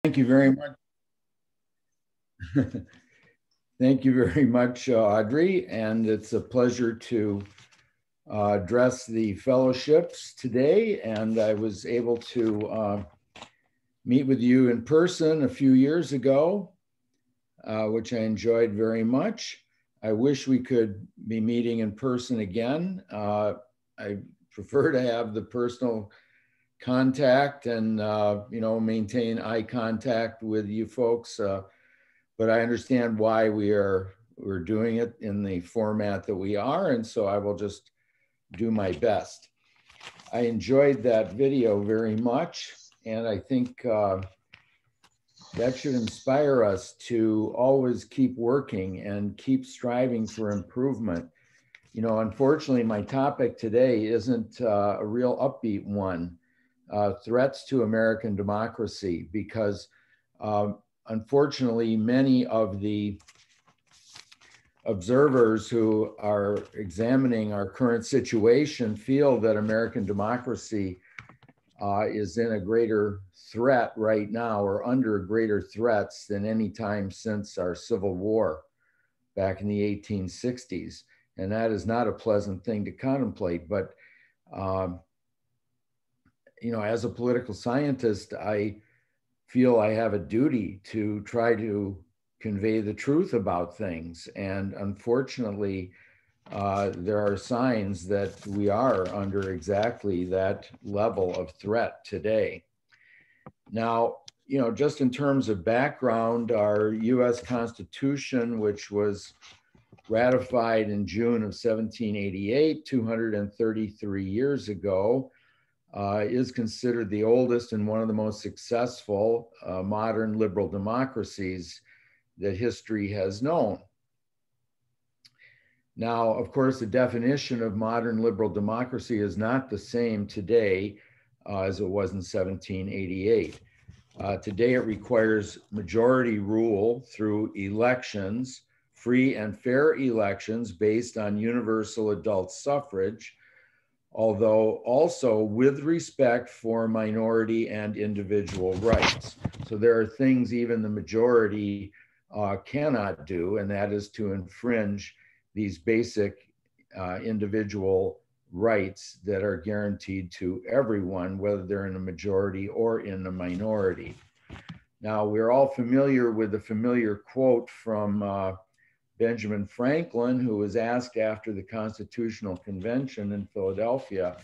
Thank you very much. Thank you very much, Audrey. And it's a pleasure to address the fellowships today. And I was able to meet with you in person a few years ago, which I enjoyed very much. I wish we could be meeting in person again. I prefer to have the personal contact and maintain eye contact with you folks. But I understand why we're doing it in the format that we are, and so I will just do my best. I enjoyed that video very much, and I think that should inspire us to always keep working and keep striving for improvement. You know, unfortunately, my topic today isn't a real upbeat one. Threats to American democracy, because unfortunately, many of the observers who are examining our current situation feel that American democracy is in a greater threat right now, or under greater threats than any time since our Civil War back in the 1860s. And that is not a pleasant thing to contemplate, but as a political scientist, I feel I have a duty to try to convey the truth about things. And unfortunately, there are signs that we are under exactly that level of threat today. Now, just in terms of background, our US Constitution, which was ratified in June of 1788, 233 years ago, is considered the oldest and one of the most successful modern liberal democracies that history has known. Now, of course, the definition of modern liberal democracy is not the same today as it was in 1788. Today, it requires majority rule through elections, free and fair elections based on universal adult suffrage, although also with respect for minority and individual rights. So there are things even the majority cannot do, and that is to infringe these basic individual rights that are guaranteed to everyone, whether they're in a majority or in a minority. Now, we're all familiar with the familiar quote from Benjamin Franklin, who was asked after the Constitutional Convention in Philadelphia,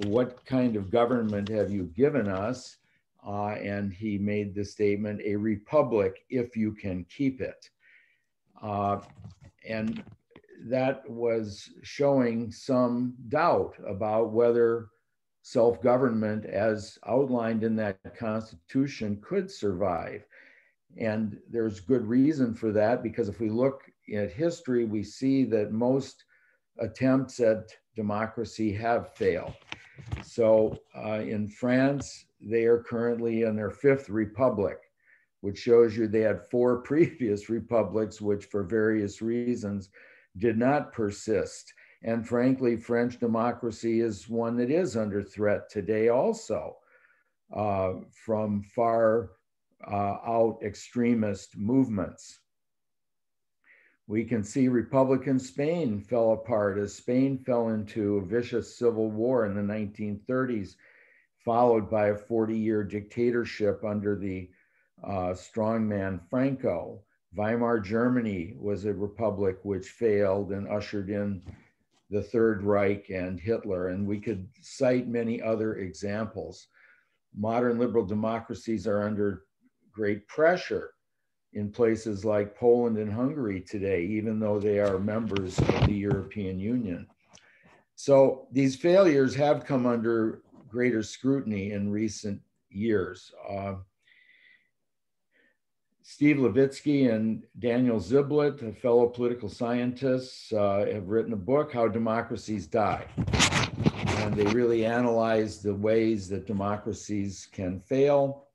"What kind of government have you given us?" And he made the statement, "A republic, if you can keep it." And that was showing some doubt about whether self-government, as outlined in that Constitution, could survive. And there's good reason for that, because if we look at history, we see that most attempts at democracy have failed. So in France, they are currently in their 5th republic, which shows you they had 4 previous republics, which for various reasons did not persist. And frankly, French democracy is one that is under threat today also from far out extremist movements. We can see Republican Spain fell apart as Spain fell into a vicious civil war in the 1930s, followed by a 40-year dictatorship under the strongman Franco. Weimar Germany was a republic which failed and ushered in the Third Reich and Hitler, and we could cite many other examples. Modern liberal democracies are under great pressure in places like Poland and Hungary today, even though they are members of the European Union. So these failures have come under greater scrutiny in recent years. Steve Levitsky and Daniel Ziblatt, fellow political scientists, have written a book, How Democracies Die. And they really analyze the ways that democracies can fail.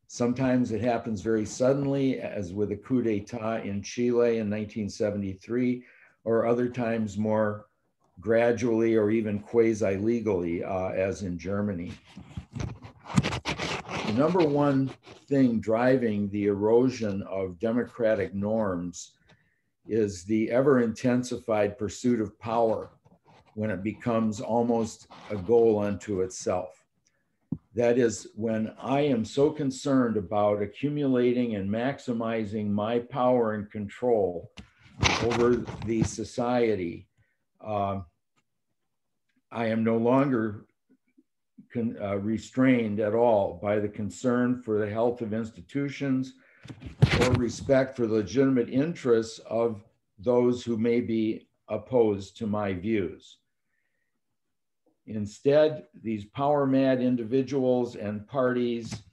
Sometimes it happens very suddenly, as with the coup d'etat in Chile in 1973, or other times more gradually or even quasi-legally, as in Germany. The number one thing driving the erosion of democratic norms is the ever intensified pursuit of power when it becomes almost a goal unto itself. That is, when I am so concerned about accumulating and maximizing my power and control over the society, I am no longer restrained at all by the concern for the health of institutions or respect for the legitimate interests of those who may be opposed to my views. Instead, these power-mad individuals and parties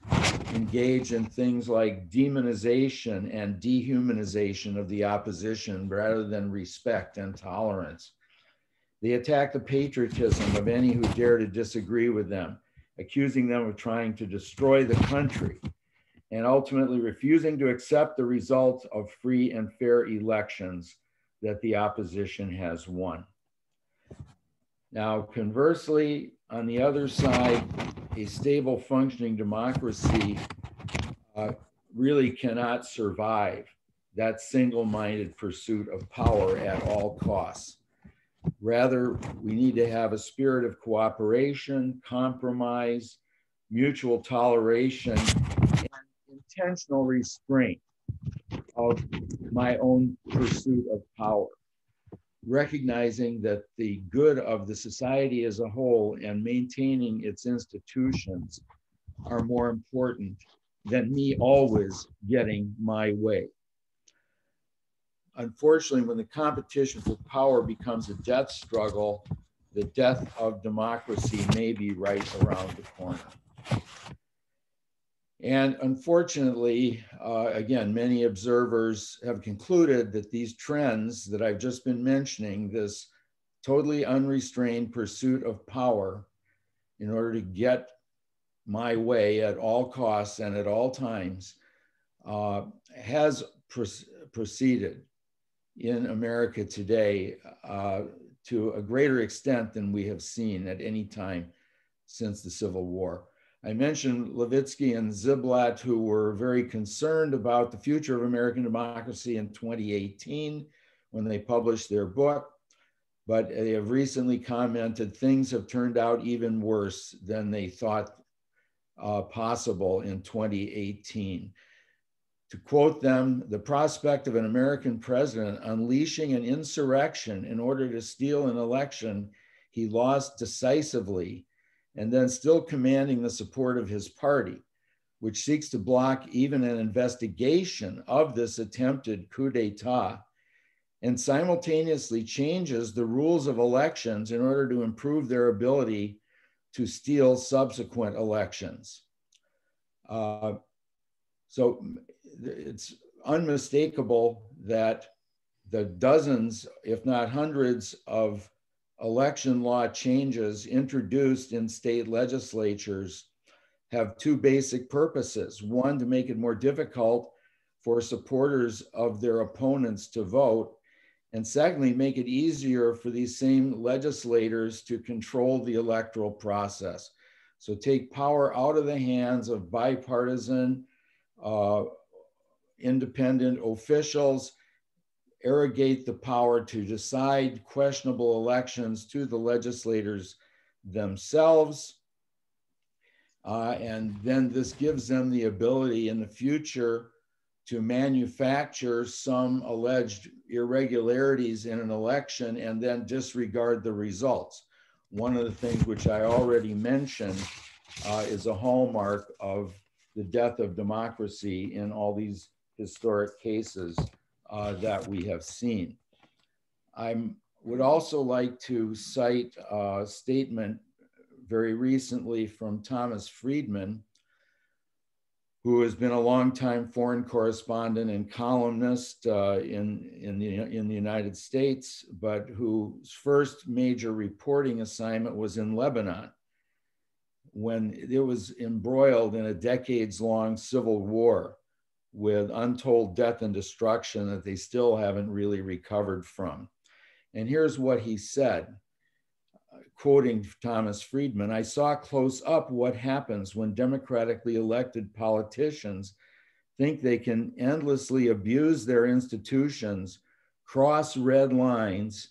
engage in things like demonization and dehumanization of the opposition rather than respect and tolerance. They attack the patriotism of any who dare to disagree with them, accusing them of trying to destroy the country, and ultimately refusing to accept the results of free and fair elections that the opposition has won. Now, conversely, on the other side, a stable functioning democracy really cannot survive that single-minded pursuit of power at all costs. Rather, we need to have a spirit of cooperation, compromise, mutual toleration, and intentional restraint of my own pursuit of power, recognizing that the good of the society as a whole and maintaining its institutions are more important than me always getting my way. Unfortunately, when the competition for power becomes a death struggle, the death of democracy may be right around the corner. And unfortunately, again, many observers have concluded that these trends that I've just been mentioning, this totally unrestrained pursuit of power in order to get my way at all costs and at all times, has proceeded in America today to a greater extent than we have seen at any time since the Civil War. I mentioned Levitsky and Ziblatt, who were very concerned about the future of American democracy in 2018 when they published their book, but they have recently commented things have turned out even worse than they thought possible in 2018. To quote them, the prospect of an American president unleashing an insurrection in order to steal an election he lost decisively, and then still commanding the support of his party, which seeks to block even an investigation of this attempted coup d'etat, and simultaneously changes the rules of elections in order to improve their ability to steal subsequent elections. So it's unmistakable that the dozens, if not hundreds, of election law changes introduced in state legislatures have two basic purposes. One, to make it more difficult for supporters of their opponents to vote. And secondly, make it easier for these same legislators to control the electoral process. So take power out of the hands of bipartisan, independent officials, arrogate the power to decide questionable elections to the legislators themselves. And then this gives them the ability in the future to manufacture some alleged irregularities in an election and then disregard the results. One of the things which I already mentioned is a hallmark of the death of democracy in all these historic cases that we have seen. I would also like to cite a statement very recently from Thomas Friedman, who has been a longtime foreign correspondent and columnist in the United States, but whose first major reporting assignment was in Lebanon, when it was embroiled in a decades-long civil war with untold death and destruction that they still haven't really recovered from. And here's what he said. quoting Thomas Friedman, "I saw close up what happens when democratically elected politicians think they can endlessly abuse their institutions, cross red lines,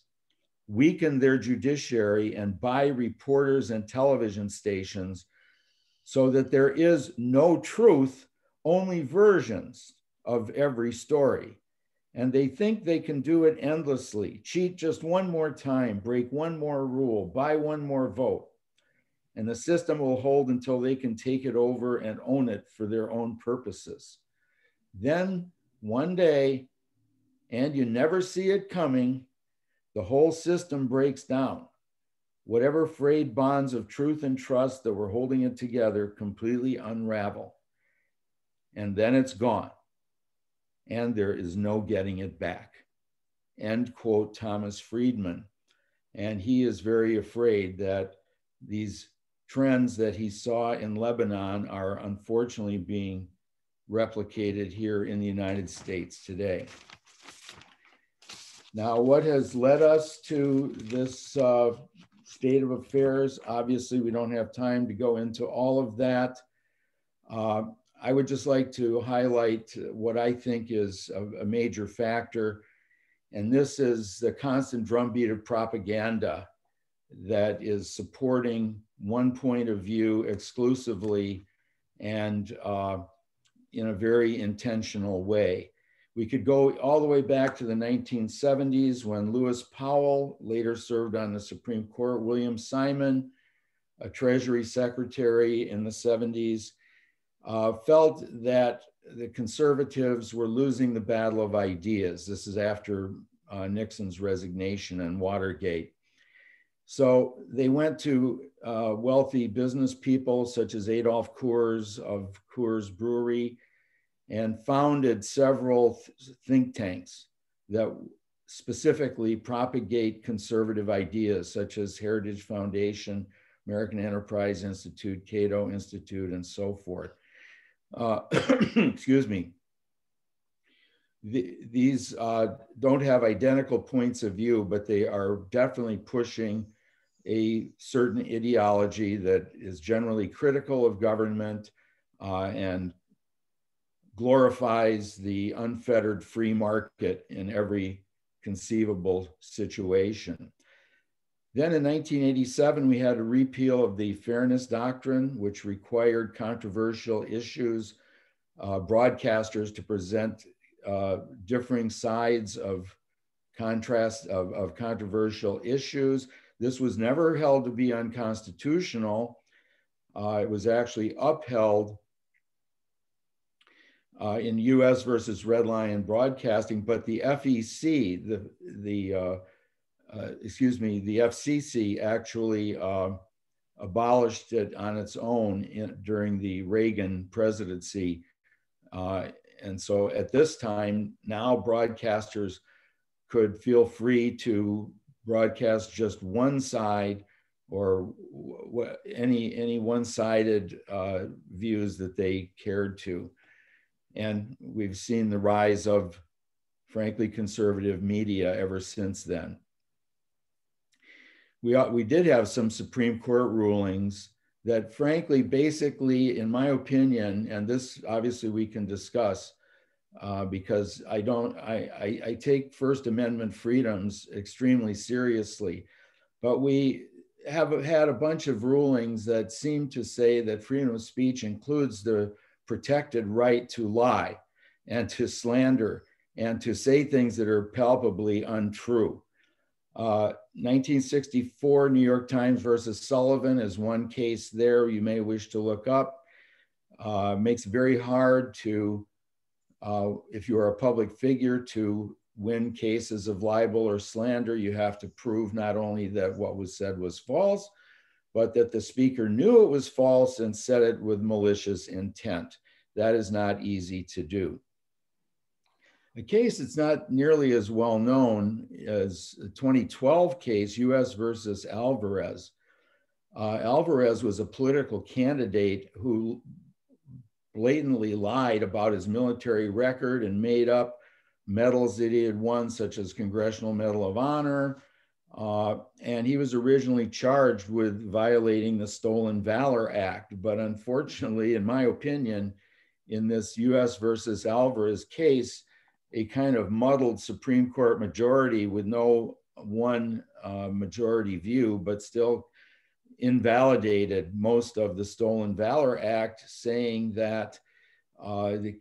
weaken their judiciary, and buy reporters and television stations so that there is no truth, only versions of every story. And they think they can do it endlessly, cheat just one more time, break one more rule, buy one more vote. And the system will hold until they can take it over and own it for their own purposes. Then one day, and you never see it coming, the whole system breaks down. Whatever frayed bonds of truth and trust that were holding it together completely unravel. And then it's gone. And there is no getting it back." End quote, Thomas Friedman. And he is very afraid that these trends that he saw in Lebanon are unfortunately being replicated here in the United States today. Now, what has led us to this state of affairs? Obviously, we don't have time to go into all of that. I would just like to highlight what I think is a major factor, and this is the constant drumbeat of propaganda that is supporting one point of view exclusively and in a very intentional way. We could go all the way back to the 1970s when Lewis Powell later served on the Supreme Court, William Simon, a Treasury Secretary in the 70s, felt that the conservatives were losing the battle of ideas. This is after Nixon's resignation and Watergate. So they went to wealthy business people such as Adolf Coors of Coors Brewery and founded several think tanks that specifically propagate conservative ideas such as Heritage Foundation, American Enterprise Institute, Cato Institute, and so forth. Excuse me. These don't have identical points of view, but they are definitely pushing a certain ideology that is generally critical of government and glorifies the unfettered free market in every conceivable situation. Then in 1987, we had a repeal of the Fairness Doctrine, which required controversial issues, broadcasters to present differing sides of controversial issues. This was never held to be unconstitutional. It was actually upheld in US versus Red Lion Broadcasting, but the FEC, the FCC actually abolished it on its own during the Reagan presidency. And so at this time, now broadcasters could feel free to broadcast just one side or any one-sided views that they cared to. And we've seen the rise of, frankly, conservative media ever since then. We did have some Supreme Court rulings that, frankly, basically, in my opinion, and this obviously we can discuss because I take First Amendment freedoms extremely seriously, but we have had a bunch of rulings that seem to say that freedom of speech includes the protected right to lie and to slander and to say things that are palpably untrue. 1964 New York Times versus Sullivan is one case there you may wish to look up. Makes it very hard to, if you are a public figure, to win cases of libel or slander. You have to prove not only that what was said was false, but that the speaker knew it was false and said it with malicious intent. That is not easy to do. A case that's not nearly as well known as the 2012 case, US versus Alvarez. Alvarez was a political candidate who blatantly lied about his military record and made up medals that he had won, such as Congressional Medal of Honor, And he was originally charged with violating the Stolen Valor Act. But unfortunately, in my opinion, in this US versus Alvarez case, a kind of muddled Supreme Court majority with no one majority view, but still invalidated most of the Stolen Valor Act, saying that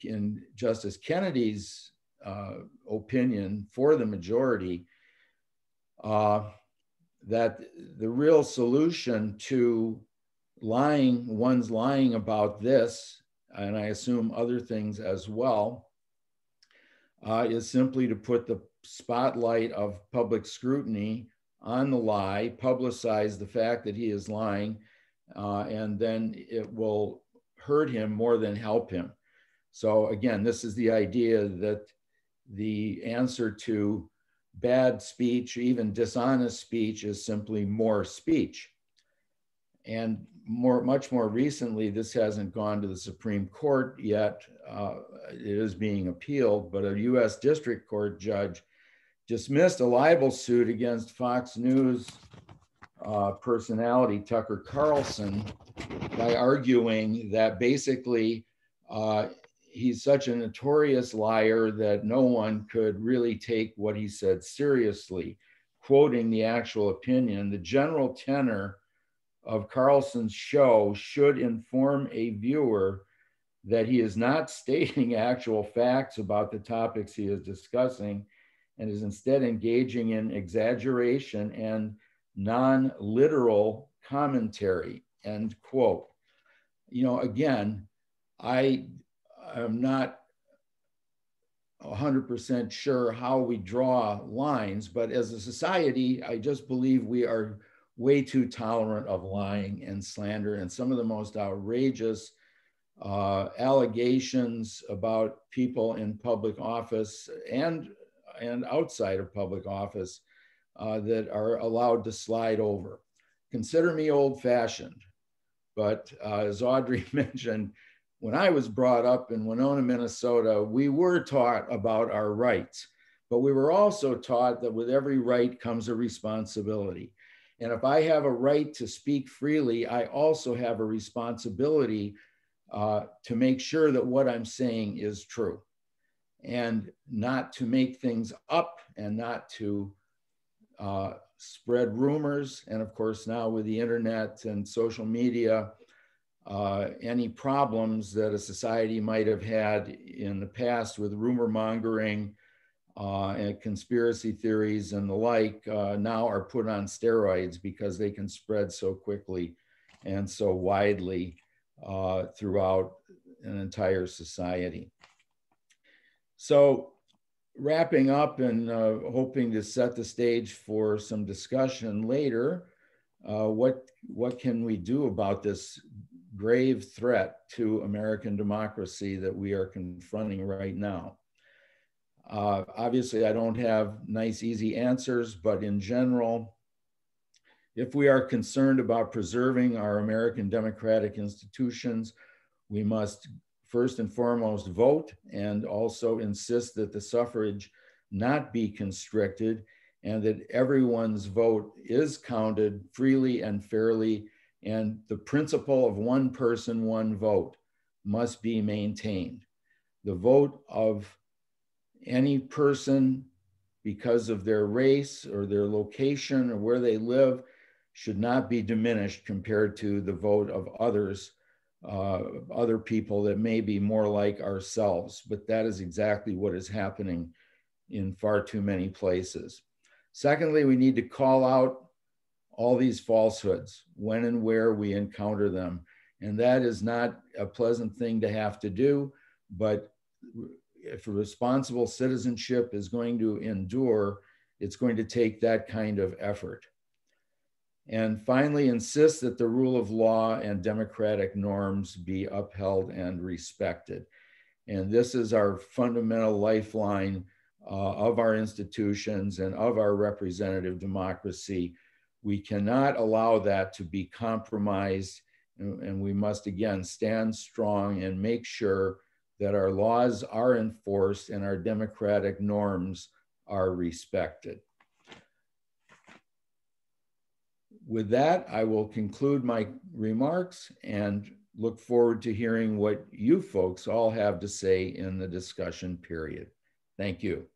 in Justice Kennedy's opinion for the majority, that the real solution to one's lying about this, and I assume other things as well, is simply to put the spotlight of public scrutiny on the lie, publicize the fact that he is lying, and then it will hurt him more than help him. So again, this is the idea that the answer to bad speech, even dishonest speech, is simply more speech. And much more recently, this hasn't gone to the Supreme Court yet. It is being appealed, but a US District Court judge dismissed a libel suit against Fox News personality Tucker Carlson by arguing that basically he's such a notorious liar that no one could really take what he said seriously. Quoting the actual opinion, the general tenor of Carlson's show should inform a viewer that he is not stating actual facts about the topics he is discussing and is instead engaging in exaggeration and non-literal commentary, end quote. You know, again, I am not 100% sure how we draw lines, but as a society, I just believe we are way too tolerant of lying and slander, and some of the most outrageous allegations about people in public office and outside of public office that are allowed to slide over. Consider me old-fashioned, but as Audrey mentioned, when I was brought up in Winona, Minnesota, we were taught about our rights, but we were also taught that with every right comes a responsibility. And if I have a right to speak freely, I also have a responsibility to make sure that what I'm saying is true and not to make things up and not to spread rumors. And of course, now with the internet and social media, any problems that a society might have had in the past with rumor mongering and conspiracy theories and the like now are put on steroids because they can spread so quickly and so widely throughout an entire society. So wrapping up and hoping to set the stage for some discussion later, what can we do about this grave threat to American democracy that we are confronting right now? Obviously, I don't have nice, easy answers, but in general, if we are concerned about preserving our American democratic institutions, we must first and foremost vote and also insist that the suffrage not be constricted and that everyone's vote is counted freely and fairly, and the principle of one person, one vote must be maintained. The vote of any person, because of their race or their location or where they live, should not be diminished compared to the vote of others, other people that may be more like ourselves. But that is exactly what is happening in far too many places. Secondly, we need to call out all these falsehoods when and where we encounter them. And that is not a pleasant thing to have to do, but if a responsible citizenship is going to endure, it's going to take that kind of effort. And finally, insist that the rule of law and democratic norms be upheld and respected. And this is our fundamental lifeline of our institutions and of our representative democracy. We cannot allow that to be compromised, and we must again stand strong and make sure that our laws are enforced and our democratic norms are respected. with that, I will conclude my remarks and look forward to hearing what you folks all have to say in the discussion period. Thank you.